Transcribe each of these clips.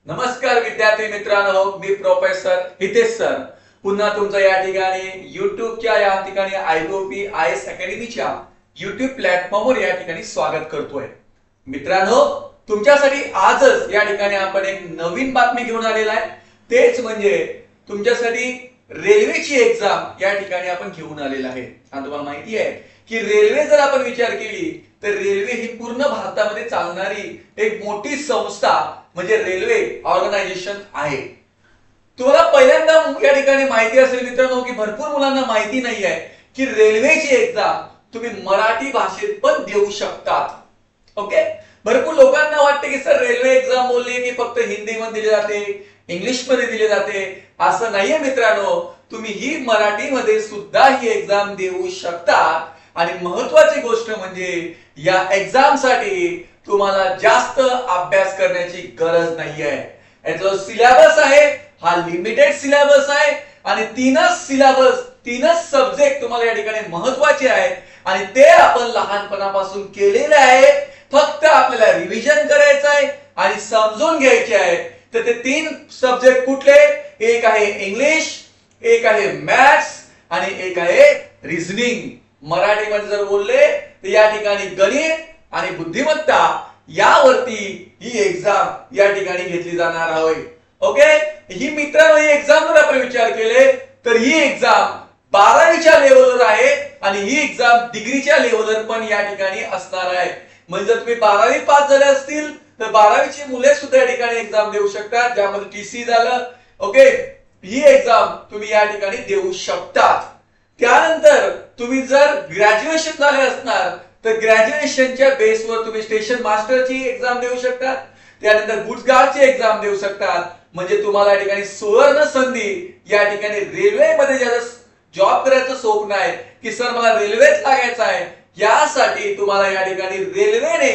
नमस्कार विद्यार्थी मित्रांनो, मी प्रोफेसर हितेश सर पुन्हा तुमचं या ठिकाणी YouTubeच्या या ठिकाणी IOP IS अकॅडमीच्या YouTube प्लॅटफॉर्मवर या ठिकाणी स्वागत करतोय। मित्रांनो, तुमच्यासाठी आजच या ठिकाणी आपण एक नवीन बातमी घेऊन आलेला आहे। तेच म्हणजे तुमच्यासाठी रेल्वेची एग्जाम या ठिकाणी आपण घेऊन आलेला आहे। आणि तुम्हाला माहिती आहे की रेल्वे जर आपण विचार केली तर रेल्वे ही पूर्ण भारतामध्ये चालणारी एक मोठी संस्था म्हणजे रेल्वे ऑर्गनायझेशन आहे। तुम्हाला पहिल्यांदा या ठिकाणी माहिती असेल मित्रांनो की भरपूर मुलांना माहिती नाही आहे की रेल्वेची एग्जाम तुम्ही मराठी भाषेत पण देऊ शकतात। ओके, भरपूर लोकांना वाटते की सर रेल्वे एग्जाम बोलली की फक्त हिंदी मध्ये दिली जाते, इंग्लिश मध्ये दिली जाते। असं नाहीये मित्रांनो, तुम्ही ही मराठी मध्ये सुद्धा ही एग्जाम देऊ शकता। आणि महत्त्वाची गोष्ट म्हणजे या एग्जाम साठी तुम्हाला जास्त अभ्यास करण्याची गरज नाहीये। याचा सिलेबस आहे हा लिमिटेड सिलेबस आहे आणि तीनच सब्जेक्ट तुम्हाला या ठिकाणी महत्त्वाचे आहे आणि ते आपण लहानपणापासून केलेले आहे। फक्त आपल्याला रिव्हिजन करायचं आहे आणि समजून घ्यायचे आहे। तर ते तीन सब्जेक्ट कुठले? एक आहे इंग्लिश, एक आहे मॅथ्स आणि एक आहे रिझनिंग। मराठीमध्ये जर बोलले तर या ठिकाणी गणित आणि बुद्धिमत्ता यावरती ही एग्जाम या ठिकाणी घेतली जाणार आहे। ओके, ही मित्रांनो ही एग्जाम जर आपण विचार केले तर ही एग्जाम 12वीच्या लेवलवर आहे आणि ही एग्जाम डिग्रीच्या लेवलवर पण या ठिकाणी असणार आहे। म्हणजे जर तुम्ही 12वी पास झाले असतील तर 12वीची मुले सुद्धा या ठिकाणी एग्जाम देऊ शकतात, ज्यामध्ये टीसी झालं। ओके, ही एग्जाम तुम्ही या ठिकाणी देऊ शकता। त्यानंतर तुम्ही जर ग्रॅज्युएशन झाले असणार तर ग्रॅज्युएशनच्या बेसवर तुम्ही स्टेशन मास्टरची एग्जाम देऊ शकता, त्यानंतर गुडगार्डची एग्जाम देऊ शकता। म्हणजे तुम्हाला या ठिकाणी सुवर्ण संधी या ठिकाणी रेल्वेमध्ये ज्याचं जॉब करायचं स्वप्न आहे की सर मला रेल्वेत लागायचं आहे, यासाठी तुम्हाला या ठिकाणी रेल्वेने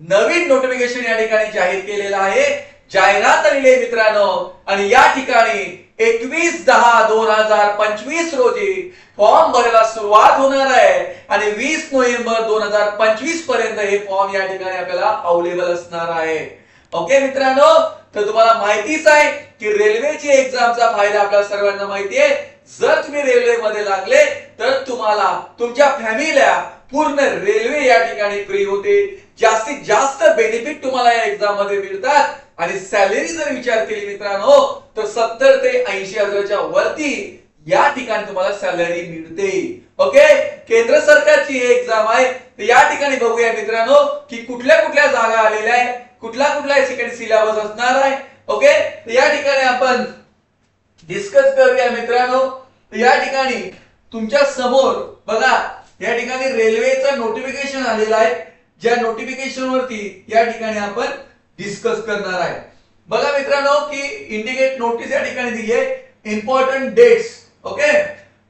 नवीन नोटिफिकेशन या ठिकाणी जाहीर केलेला आहे, जाहिरात आलेली आहे मित्रांनो। आणि या ठिकाणी 21/10/2025 रोजी फॉर्म भरायला सुरुवात होणार आहे आणि 20 नोव्हेंबर 2025 पर्यंत हे फॉर्म या ठिकाणी आपल्याला अवेलेबल असणार आहे। ओके मित्रांनो, तर तुम्हाला माहितीच आहे की रेल्वेची एग्जामचा फायदा आपल्याला सर्वांना माहिती आहे। जर तुम्ही रेल्वे मध्ये लागले तर तुम्हाला तुमच्या फॅमिलीला पूर्ण रेल्वे या ठिकाणी फ्री होते। जास्तीत जास्त बेनिफिट तुम्हाला या एग्जाम मध्ये मिळतात आणि सॅलरी जर विचार केली मित्रांनो तर 70 ते 80 हजाराच्या वरती या ठिकाणी तुम्हाला सॅलरी मिळते। ओके, केंद्र सरकारची ही एग्जाम आहे। तर या ठिकाणी बघूया मित्रांनो की कुठल्या कुठल्या जागा आलेल्या आहे, कुठला या ठिकाणी सिलेबस असणार आहे। ओके, तर या ठिकाणी आपण डिस्कस करूया मित्रांनो। तर या ठिकाणी तुमच्या समोर बघा या ठिकाणी रेल्वेचं नोटिफिकेशन आलेलं आहे, ज्या नोटिफिकेशन वरती या ठिकाणी आपण डिस्कस करणार आहे। बघा मित्रांनो की इंडिकेट नोटीस या ठिकाणी दिली आहे, इम्पॉर्टंट डेट्स। ओके,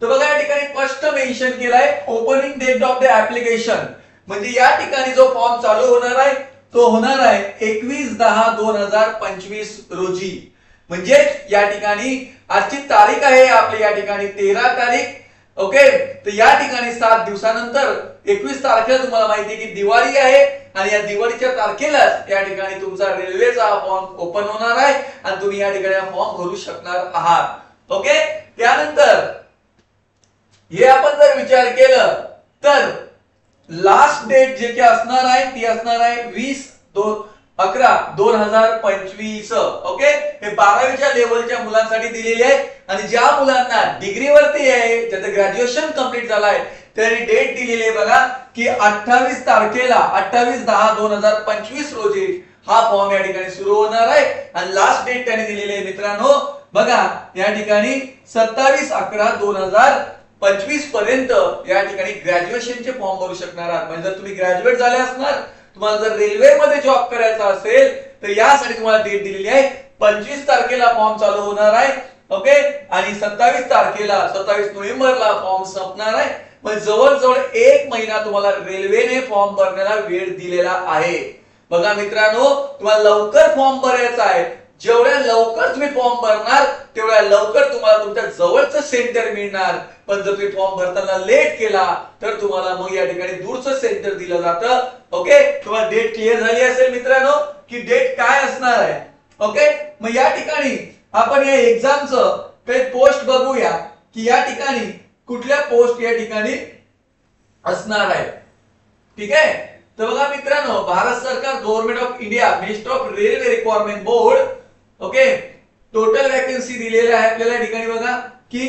तर बघा या ठिकाणी स्पष्ट मेन्शन केलाय opening date of the application, म्हणजे या ठिकाणी जो फॉर्म चालू होणार आहे तो होणार आहे 21/10/2025 रोजी। म्हणजे या ठिकाणी आजची तारीख आहे आपली या ठिकाणी 13 तारीख। ओके, तर या ठिकाणी 7 दिवसानंतर 21 तारखेला तुम्हाला माहिती आहे की दिवाळी आहे आणि या दिवाळीच्या तारखेलाच या ठिकाणी तुमचा रेल्वेचा फॉर्म ओपन होणार आहे आणि तुम्ही या ठिकाणी फॉर्म भरू शकणार आहात। ओके, त्यानंतर हे आपण जर विचार केलं तर लास्ट डेट जे काय असणार आहे ती असणार आहे 20/11/2025। ओके, हे 12वीच्या लेवलच्या मुलांसाठी दिलेली आहे आणि ज्या मुलांना डिग्री वरती आहे, ज्याचं ग्रॅज्युएशन कंप्लीट झालंय, त्यांनी डेट दिलेली आहे बघा की 28 तारखेला 28/10/2025 रोजी हा फॉर्म या ठिकाणी सुरू होणार आहे आणि लास्ट डेट त्यांनी दिलेली आहे मित्रांनो बघा या ठिकाणी 27/11/2025 पर्यंत या ठिकाणी ग्रॅज्युएशनचे फॉर्म भरू शकणार आहात। म्हणजे जर तुम्ही ग्रॅज्युएट झाले असणार, तुम्हाला जर रेल्वे मध्ये जॉब करायचा असेल तर यासाठी तुम्हाला डेट दिलेली आहे 25 तारखेला फॉर्म चालू होणार आहे। ओके, आणि 27 नोव्हेंबरला फॉर्म संपणार आहे। म्हणजे जवळजवळ 1 महिना तुम्हाला रेल्वेने फॉर्म भरण्याला वेळ दिलेला आहे। बघा मित्रांनो, तुम्हाला लवकर फॉर्म भरायचा आहे, जेवढ्या लवकर तुम्ही फॉर्म भरणार तेवढ्या लवकर तुम्हाला तुमच्या जवळचं सेंटर मिळणार। पण जर तुम्ही फॉर्म भरताना लेट केला तर तुम्हाला मग या ठिकाणी दूरचं सेंटर दिलं जातं। ओके, तुम्हाला डेट क्लिअर झाली असेल मित्रांनो की डेट काय असणार आहे ओके, मग या ठिकाणी आपण या एक्झामचं काही पोस्ट बघूया की या ठिकाणी कुठल्या पोस्ट या ठिकाणी असणार आहे. ठीक आहे, तर बघा मित्रांनो, भारत सरकार government of India minister of railway requirement board, okay, total vacancy दिलेल्या आहे आपल्याला. या ठिकाणी बघा की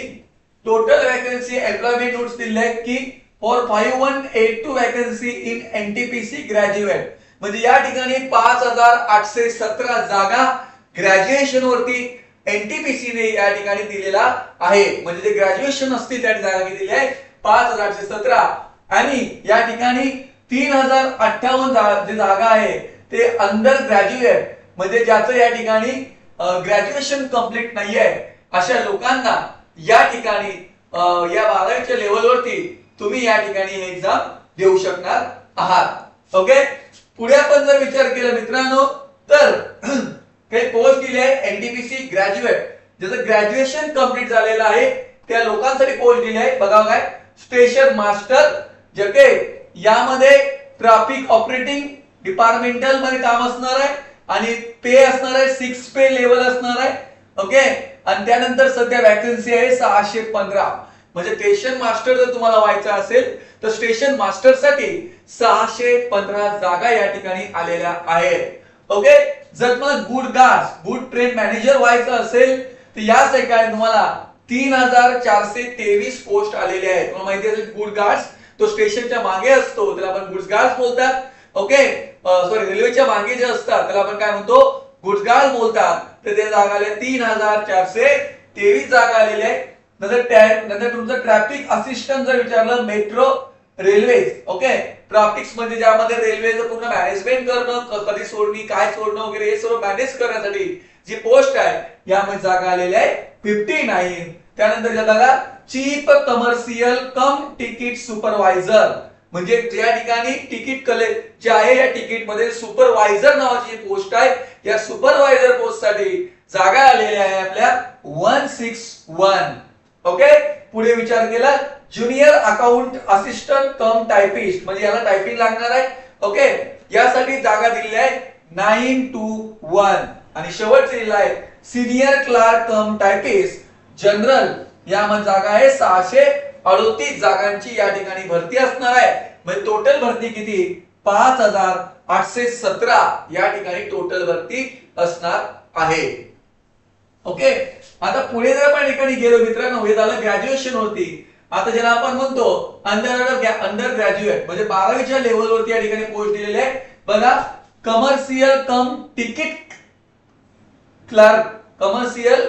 टोटल वॅकन्सी एम्प्लॉयमेंट नोट्स दिले आहेत की for 5182 vacancy in NTPC graduate, म्हणजे या ठिकाणी 5817 जागा ग्रॅज्युएशन वरती एनटीपीसी ने या ठिकाणी दिलेला आहे. म्हणजे जे ग्रॅज्युएशन असतील त्या जागा किती दिल्या आहे 5817, आणि या ठिकाणी 3058 जे जागा आहे ते अंडर ग्रॅज्युएट, म्हणजे ज्याचं या ठिकाणी ग्रॅज्युएशन कंप्लीट नाहीये अशा लोकांना या ठिकाणी या 12वीच्या लेवलवरती तुम्ही या ठिकाणी हे एक्झाम देऊ शकणार आहात. ओके, पुढे आपण जर विचार केला मित्रांनो तर काही पोस्ट दिले आहे एनटीपीसी ग्रॅज्युएट, ज्याचं ग्रॅज्युएशन कंप्लीट झालेलं आहे त्या लोकांसाठी पोस्ट दिली आहे. बघा काय, स्टेशन मास्टर, जे के यामध्ये ट्रॅफिक ऑपरेटिंग डिपार्टमेंटल मध्ये काम असणार आहे आणि पे असणार आहे 6 पे लेवल असणार आहे. ओके, आणि त्यानंतर सध्या वॅकन्सी आहे 615, म्हणजे स्टेशन मास्टर जर तुम्हाला व्हायचं असेल तर स्टेशन मास्टर साठी 615 जागा या ठिकाणी आलेल्या आहेत. ओके, जर तुम्हाला good guards good train manager व्हायचं असेल तर या ठिकाणी तुम्हाला 3423 पोस्ट आलेले आहेत. तुम्हाला माहिती असेल गुड गार्ड्स तो स्टेशनच्या मागे असतो, त्याला आपण गुड्स गार्ड्स बोलतात. ओके, सॉरी, रेल्वेच्या मागे जे असतात त्याला आपण काय म्हणतो, गुड्स गार्ड बोलतात. तर ते जागा आले 3423 जागा आलेले आहेत. नंतर तुमचं ट्रॅफिक असिस्टंट जर विचारलं मेट्रो रेल्वे, ओके, ट्रॅफिक्स म्हणजे ज्यामध्ये रेल्वेचं पूर्ण मॅनेजमेंट करणं, कधी सोडणी काय सोडणं वगैरे हे सर्व मॅनेज करण्यासाठी जी पोस्ट आहे यामध्ये जागा आलेल्या आहे 59. त्यानंतर ज्या जागा चीफ कमर्शियल कम तिकीट सुपरवायझर, म्हणजे या ठिकाणी तिकीट कले जे आहे या तिकीट मध्ये सुपरवायझर नावाची पोस्ट आहे, या सुपरवायझर पोस्ट साठी जागा आलेल्या आहे आपल्या 161. ओके, पुढे विचार केला ज्युनियर अकाउंट असिस्टंट कम टायपिस्ट, म्हणजे याला टायपिंग लागणार आहे. ओके, यासाठी जागा दिलेली आहे 921, आणि शेवटचे दिलेला आहे senior clerk cum typist general, यामध्ये जागा आहे 638 जागांची या ठिकाणी भरती असणार आहे. म्हणजे टोटल भरती किती 5817 या ठिकाणी टोटल भरती असणार आहे. ओके, आता पुढे जर आपण ठिकाणी गेलो मित्रांनो, हे झालं ग्रॅज्युएशन वरती. आता ज्याला आपण म्हणतो अंडर ग्रॅज्युएट, म्हणजे 12वीच्या लेवल वरती या ठिकाणी पोस्ट दिलेले आहे. बघा, कमर्शियल कम ticket clerk, commercial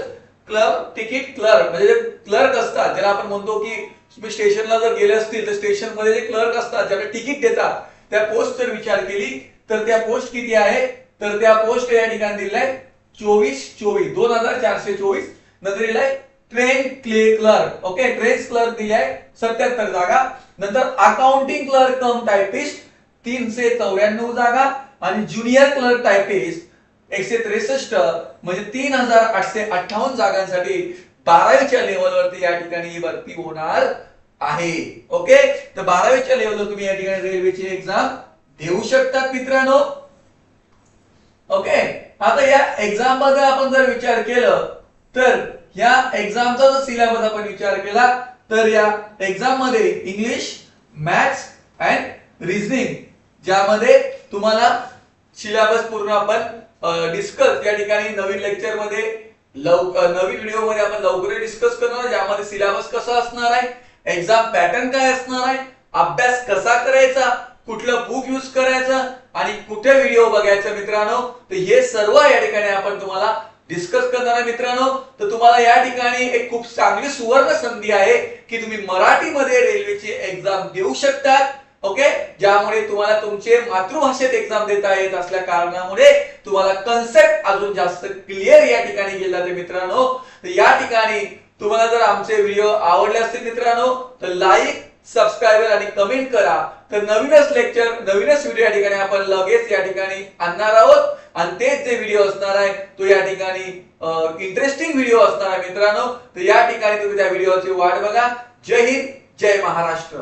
clerk ticket clerk, म्हणजे जे क्लर्क असतात ज्याला आपण म्हणतो की तुम्ही स्टेशनला जर गेले असतील तर स्टेशन मध्ये जे क्लर्क असतात ज्याला तिकीट देतात त्या पोस्ट जर विचार केली तर त्या पोस्ट किती आहे, तर त्या पोस्ट या ठिकाणी दिलाय 2424. नंतर दिलाय train clerk, okay, train clerk दिलाय 77 जागा. नंतर अकाउंटिंग क्लर्क कम टायपिस्ट 394 जागा, आणि ज्युनियर क्लर्क टायपिस्ट 163, म्हणजे 3858 जागांसाठी 12वीच्या लेवलवरती या ठिकाणी ही भरती होणार आहे. ओके, तर 12वीच्या लेवलवर तुम्ही या ठिकाणी रेल्वेची एक्झाम देऊ शकतात मित्रांनो. ओके, आता या एक्झाम मध्ये आपण जर विचार केलं तर या एक्झामचा जर सिलेबस आपण विचार केला तर या एक्झाम मध्ये इंग्लिश, मॅथ्स अँड रिझनिंग, ज्यामध्ये तुम्हाला सिलेबस पूर्ण आपण डिस्कस या ठिकाणी नवीन लेक्चर मध्ये नवीन व्हिडिओ मध्ये आपण लवकर डिस्कस करणार, ज्यामध्ये सिलेबस कसा असणार आहे, एक्झाम पॅटर्न काय असणार आहे, अभ्यास कसा करायचा, कुठलं बुक यूज करायचं आणि कुठे व्हिडिओ बघायचा मित्रांनो, तर हे सर्व या ठिकाणी आपण तुम्हाला डिस्कस करणार आहे मित्रांनो. तर तुम्हाला या ठिकाणी एक खूप चांगली सुवर्ण संधी आहे की तुम्ही मराठीमध्ये रेल्वेची एक्झाम देऊ शकतात. ओके, ज्यामुळे तुम्हाला तुमचे मातृभाषेत एक्झाम देता येत असल्या कारणामुळे तुम्हाला कन्सेप्ट अजून जास्त क्लिअर या ठिकाणी गेला ते मित्रांनो. तर या ठिकाणी तुम्हाला जर आमचे व्हिडिओ आवडले असतील मित्रांनो तर लाईक, सबस्क्राईब आणि कमेंट करा. तर नवीनच लेक्चर, नवीनच व्हिडिओ या ठिकाणी आपण लगेच या ठिकाणी आणणार आहोत, आणि तेच जे व्हिडिओ असणार आहे तो या ठिकाणी इंटरेस्टिंग व्हिडिओ असणार आहे मित्रांनो. तर या ठिकाणी तुम्ही त्या व्हिडिओची वाट बघा. जय हिंद, जय महाराष्ट्र.